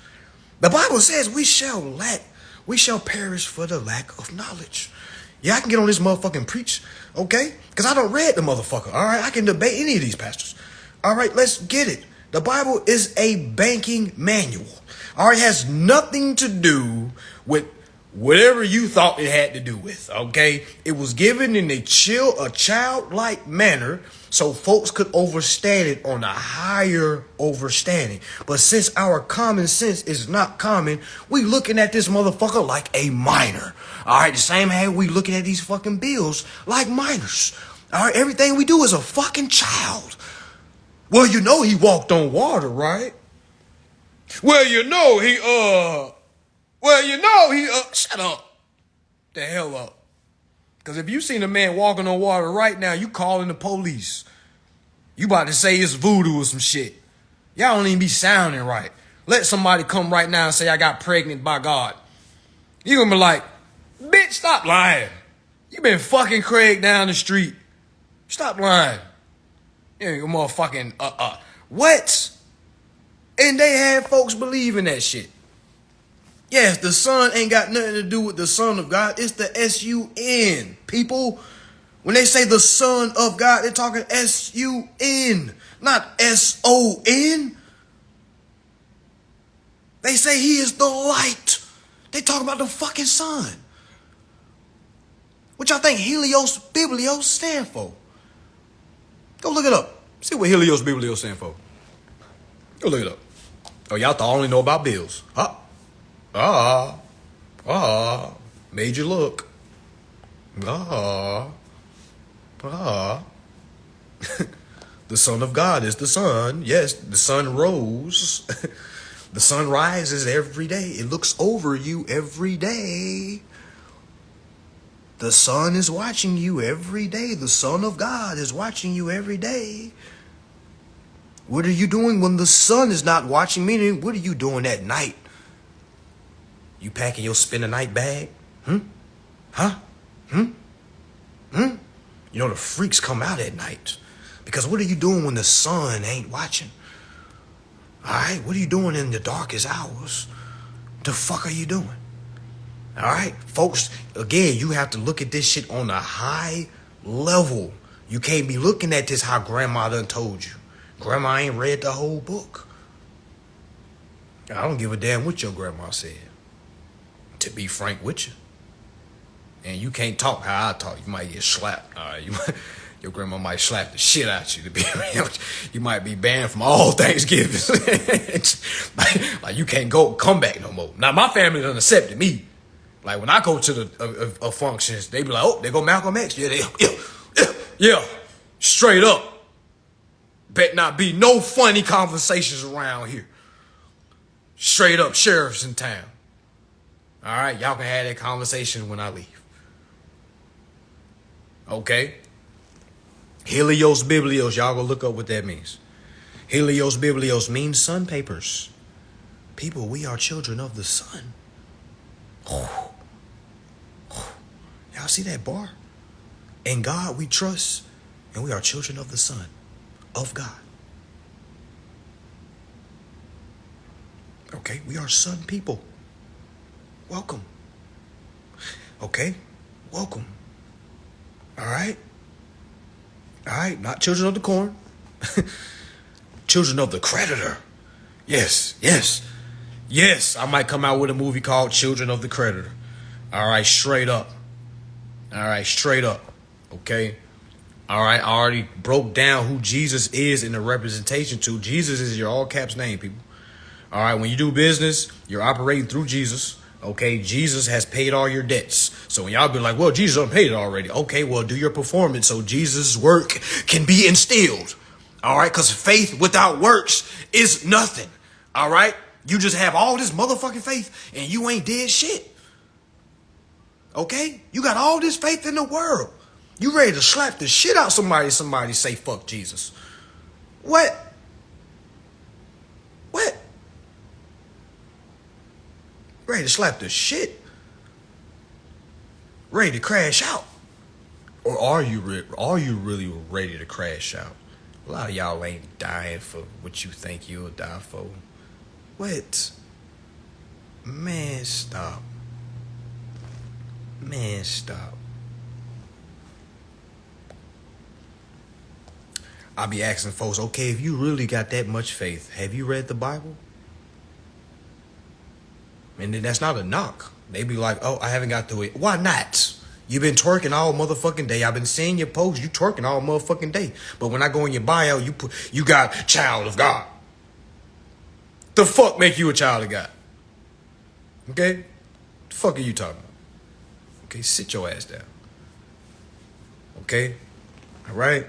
The Bible says we shall perish for the lack of knowledge. Yeah, I can get on this motherfucking preach, okay? Because I don't read the motherfucker, all right? I can debate any of these pastors. All right, let's get it. The Bible is a banking manual. All right, it has nothing to do with whatever you thought it had to do with, okay? It was given in a childlike manner so folks could understand it on a higher understanding. But since our common sense is not common, we looking at this motherfucker like a minor. All right, the same way we looking at these fucking bills like minors. All right, everything we do is a fucking child. Well, you know he walked on water, right? Well, you know he, shut up. The hell up. Because if you seen a man walking on water right now, you calling the police. You about to say it's voodoo or some shit. Y'all don't even be sounding right. Let somebody come right now and say I got pregnant by God. You gonna be like, bitch, stop lying. You been fucking Craig down the street. Stop lying. You motherfucking, what? And they had folks believing that shit. Yes, the Son ain't got nothing to do with the Son of God. It's the S-U-N, people. When they say the Son of God, they're talking S-U-N, not S-O-N. They say he is the light. They talk about the fucking sun. What y'all think Helios Biblios stand for? Go look it up. See what Helios Biblios stand for. Go look it up. Oh, y'all only know about bills. Made you look. The Son of God is the sun. Yes, the sun rose. The sun rises every day. It looks over you every day. The sun is watching you every day. The Son of God is watching you every day. What are you doing when the sun is not watching? Meaning, what are you doing at night? You packing your spend the night bag? Huh? You know, the freaks come out at night. Because what are you doing when the sun ain't watching? All right? What are you doing in the darkest hours? The fuck are you doing? All right? Folks, again, you have to look at this shit on a high level. You can't be looking at this how grandma done told you. Grandma ain't read the whole book. I don't give a damn what your grandma said. To be frank with you. And you can't talk how I talk. You might get slapped. All right? Your grandma might slap the shit out you. To be real, you might be banned from all Thanksgiving. like you can't come back no more. Now my family done accepted me. Like when I go to the functions, they be like, oh, there go Malcolm X. Yeah, straight up. Bet not be no funny conversations around here. Straight up sheriffs in town. All right, y'all can have that conversation when I leave. Okay. Helios Biblios, y'all go look up what that means. Helios Biblios means sun papers. People, we are children of the sun. Y'all see that bar? In God we trust, and we are children of the sun, of God. Okay, we are sun people. Welcome. Okay, welcome. All right, not children of the corn. Children of the creditor. Yes. I might come out with a movie called Children of the Creditor. All right, straight up. Okay. All right, I already broke down who Jesus is in the representation to. Jesus is your all caps name, people. All right, when you do business, you're operating through Jesus. Okay, Jesus has paid all your debts. So when y'all be like, well, Jesus done paid it already. Okay, well, do your performance so Jesus' work can be instilled. All right, because faith without works is nothing. All right, you just have all this motherfucking faith and you ain't did shit. Okay, you got all this faith in the world. You ready to slap the shit out somebody say fuck Jesus. What? Ready to slap the shit? Ready to crash out? Or are you really ready to crash out? A lot of y'all ain't dying for what you think you'll die for. What? Man, stop. I be asking folks, okay, if you really got that much faith, have you read the Bible? And then that's not a knock. They be like, oh, I haven't got through it. Why not? You've been twerking all motherfucking day. I've been seeing your posts. You twerking all motherfucking day. But when I go in your bio, you got child of God. The fuck make you a child of God? Okay? The fuck are you talking about? Okay, sit your ass down. Okay? All right,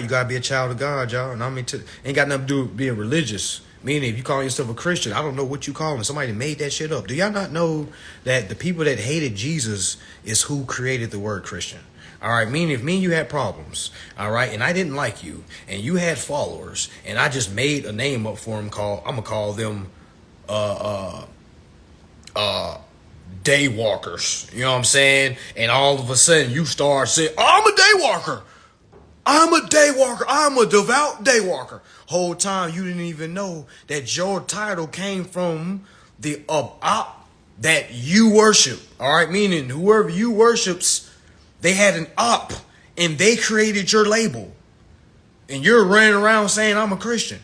you gotta be a child of God, y'all. And I mean, ain't got nothing to do with being religious. Meaning, if you call yourself a Christian, I don't know what you calling. Somebody made that shit up. Do y'all not know that the people that hated Jesus is who created the word Christian? All right, meaning if me and you had problems, all right, and I didn't like you, and you had followers, and I just made a name up for them I'm gonna call them day walkers. You know what I'm saying? And all of a sudden you start saying, I'm a day walker. I'm a devout day walker. Whole time you didn't even know that your title came from the op that you worship. All right, meaning whoever you worships, they had an op and they created your label. And you're running around saying I'm a Christian.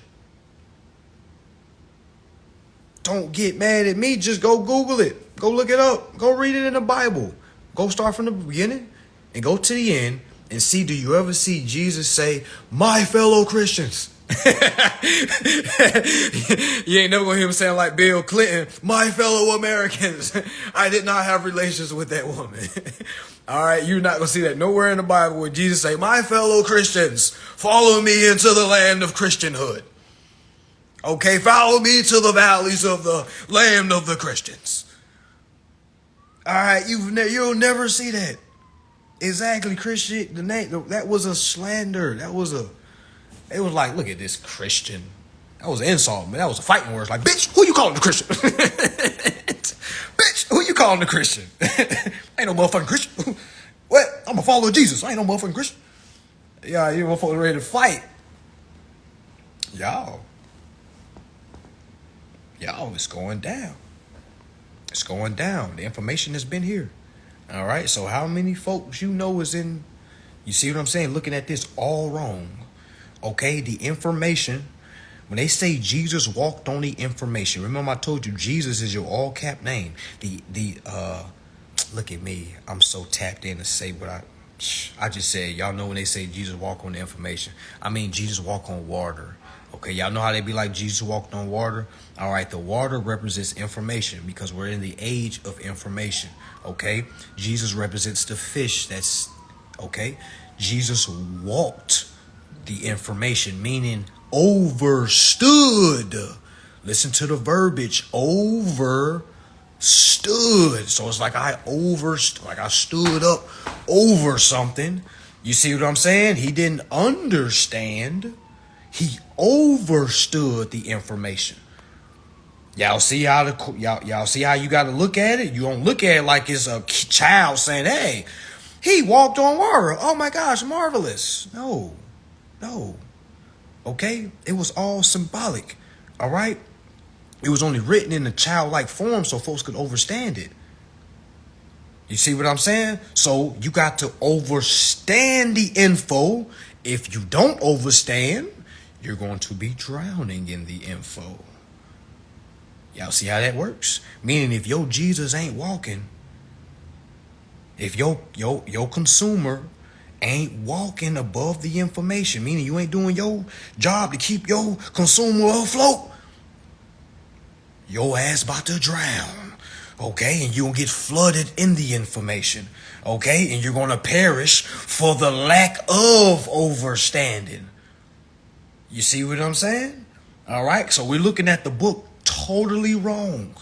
Don't get mad at me. Just go Google it. Go look it up. Go read it in the Bible. Go start from the beginning and go to the end and see, do you ever see Jesus say, my fellow Christians? You ain't never gonna hear him saying like Bill Clinton, my fellow Americans. I did not have relations with that woman. All right, you're not gonna see that nowhere in the Bible where Jesus say, my fellow Christians, follow me into the land of Christianhood. Okay, follow me to the valleys of the land of the Christians. All right, you'll never see that. Exactly, Christian. The name that was a slander. It was like, look at this Christian. That was an insult, man. That was a fighting word. Like, bitch, who you calling the Christian? Bitch, who you calling the Christian? Ain't no motherfucking Christian. What? I'm a follower of Jesus. I ain't no motherfucking Christian. Yeah, you motherfuckers ready to fight. Y'all, it's going down. It's going down. The information has been here. All right, so how many folks you know is in, you see what I'm saying, looking at this all wrong. Okay, the information, when they say Jesus walked on the information, remember I told you Jesus is your all cap name. Look at me, I'm so tapped in to say what I just said. Y'all know when they say Jesus walk on the information, I mean Jesus walk on water. Okay, y'all know how they be like Jesus walked on water? All right, the water represents information because we're in the age of information. Okay, Jesus represents the fish. That's okay. Jesus walked the information, meaning overstood. Listen to the verbiage, overstood. So it's like I stood up over something. You see what I'm saying? He didn't understand. He overstood the information. Y'all see how y'all see how you got to look at it? You don't look at it like it's a child saying, hey, he walked on water. Oh my gosh, marvelous. No. Okay? It was all symbolic. All right? It was only written in a childlike form so folks could understand it. You see what I'm saying? So you got to understand the info. If you don't understand, you're going to be drowning in the info. Y'all see how that works? Meaning if your Jesus ain't walking, if your consumer ain't walking above the information, meaning you ain't doing your job to keep your consumer afloat, your ass about to drown. Okay? And you're going to get flooded in the information. Okay? And you're going to perish for the lack of understanding. You see what I'm saying? All right? So we're looking at the book totally wrong.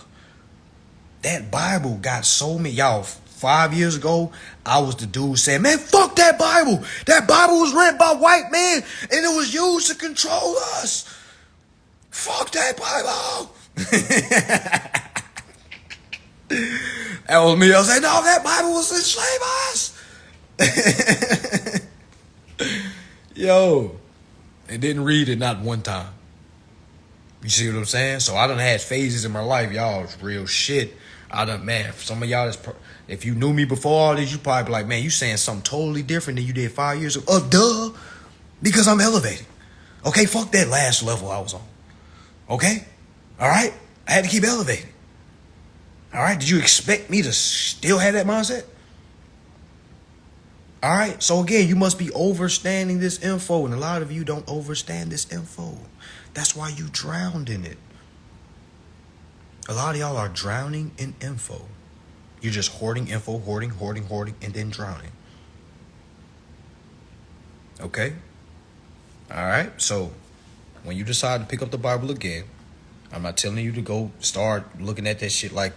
That Bible got so many. Y'all, 5 years ago, I was the dude saying, man, fuck that Bible. That Bible was written by white men and it was used to control us. Fuck that Bible. That was me. I was like, no, that Bible was enslave us. Yo, and didn't read it not one time. You see what I'm saying? So I done had phases in my life, y'all. It's real shit. Man, some of y'all, if you knew me before all this, you probably be like, man, you saying something totally different than you did 5 years ago. Duh. Because I'm elevating. Okay, fuck that last level I was on. Okay? All right? I had to keep elevating. All right? Did you expect me to still have that mindset? All right? So again, you must be understanding this info, and a lot of you don't understand this info. That's why you drowned in it. A lot of y'all are drowning in info. You're just hoarding info, hoarding, and then drowning. Okay? All right? So, when you decide to pick up the Bible again, I'm not telling you to go start looking at that shit like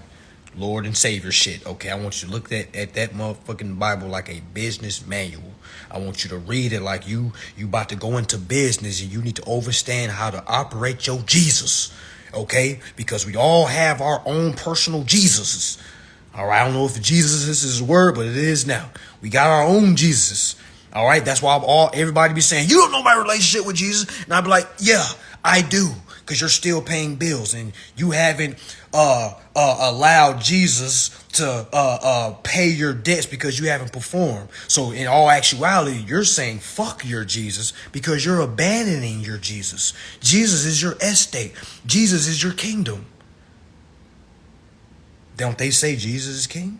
Lord and Savior shit. Okay? I want you to look at that motherfucking Bible like a business manual. I want you to read it like you about to go into business and you need to understand how to operate your Jesus. Okay? Because we all have our own personal Jesuses. All right? I don't know if Jesus is his word, but it is now. We got our own Jesus. All right? That's why everybody be saying, you don't know my relationship with Jesus. And I'd be like, yeah, I do. because you're still paying bills and you haven't allowed Jesus to pay your debts because you haven't performed. So in all actuality, you're saying fuck your Jesus because you're abandoning your Jesus. Jesus is your estate. Jesus is your kingdom. Don't they say Jesus is king?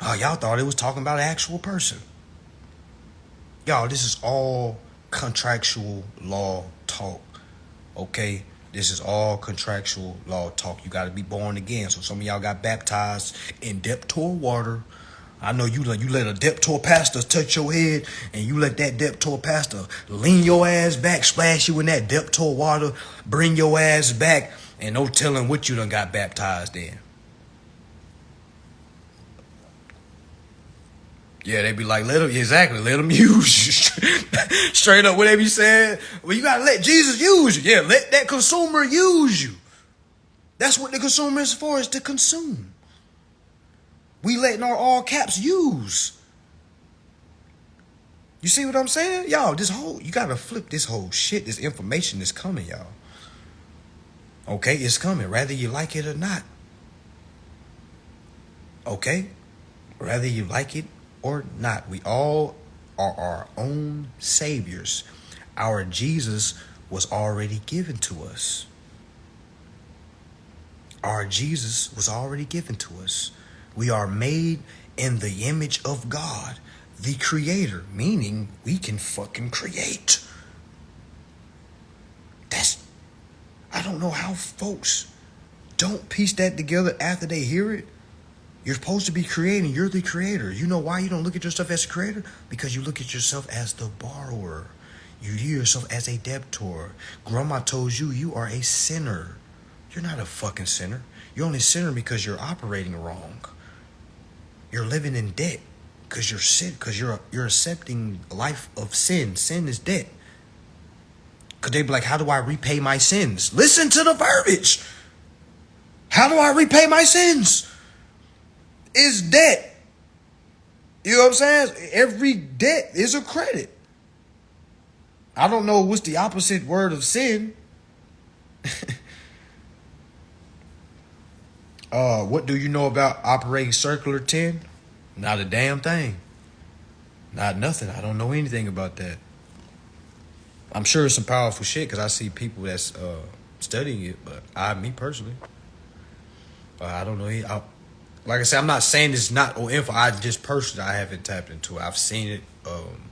Oh, y'all thought it was talking about an actual person. Y'all, this is all contractual law talk. Okay? This is all contractual law talk. You got to be born again. So some of y'all got baptized in Deptor water. I know you let a Deptor pastor touch your head, and you let that Deptor pastor lean your ass back, splash you in that Deptor water, bring your ass back, and no telling what you done got baptized in. Yeah, they be like, let them use you. Straight up, what they be saying? Well, you gotta let Jesus use you. Yeah, let that consumer use you. That's what the consumer is for, is to consume. We letting our all caps use. You see what I'm saying? Y'all, you gotta flip this whole shit. This information is coming, y'all. Okay, it's coming, whether you like it or not. Okay? Whether you like it or not. We all are our own saviors. Our Jesus was already given to us. Our Jesus was already given to us. We are made in the image of God, the creator, meaning we can fucking create. I don't know how folks don't piece that together after they hear it. You're supposed to be creating. You're the creator. You know why you don't look at yourself as a creator? Because you look at yourself as the borrower. You view yourself as a debtor. Grandma told you you are a sinner. You're not a fucking sinner. You're only a sinner because you're operating wrong. You're living in debt because you're accepting a life of sin. Sin is debt. Because they be like, how do I repay my sins? Listen to the verbiage. How do I repay my sins? Is debt. You know what I'm saying? Every debt is a credit. I don't know what's the opposite word of sin. What do you know about operating circular 10? Not a damn thing. Not nothing. I don't know anything about that. I'm sure it's some powerful shit because I see people that's studying it, but me personally, I don't know. Like I said, I'm not saying it's not or info. I haven't tapped into it. I've seen it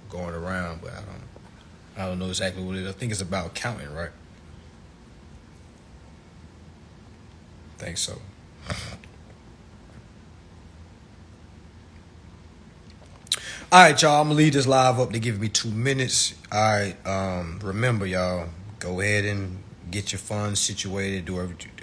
going around, but I don't know exactly what it is. I think it's about accounting, right? I think so. All right, y'all. I'm gonna leave this live up. They give me 2 minutes. All right. Remember, y'all, go ahead and get your funds situated. Do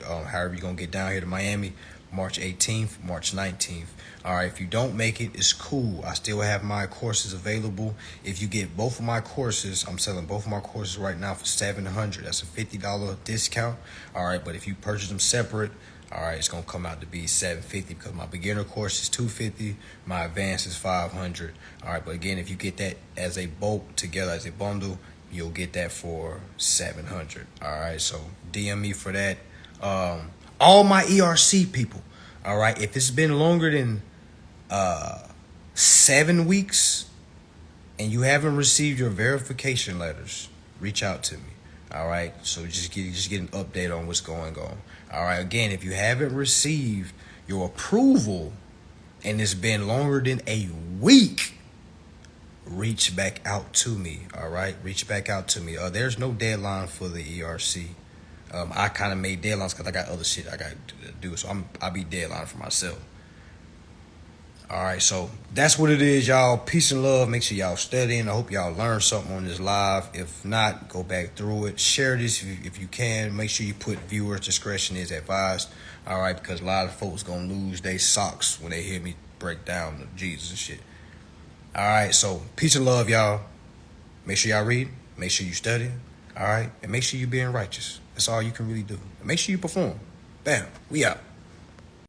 however you're gonna get down here to Miami. March 18th, March 19th. All right, if you don't make it, it's cool. I still have my courses available. If you get both of my courses, I'm selling both of my courses right now for $700. That's a $50 discount. All right, but if you purchase them separate, all right, it's gonna come out to be $750 because my beginner course is $250, my advanced is $500. All right, but again, if you get that as a bulk together as a bundle, you'll get that for $700. All right, so DM me for that. All my ERC people, all right, if it's been longer than 7 weeks and you haven't received your verification letters, reach out to me. All right, so just get an update on what's going on. All right, again, if you haven't received your approval and it's been longer than a week, reach back out to me. All right, reach back out to me. There's no deadline for the ERC. I kind of made deadlines because I got other shit I got to do, so I'll be deadline for myself. All right, so that's what it is, y'all. Peace and love. Make sure y'all studying. I hope y'all learned something on this live. If not, go back through it. Share this if you can. Make sure you put viewer discretion is advised. All right, because a lot of folks gonna lose their socks when they hear me break down the Jesus and shit. All right, so peace and love, y'all. Make sure y'all read. Make sure you study. All right, and make sure you being righteous. That's all you can really do. And make sure you perform. Bam, we out.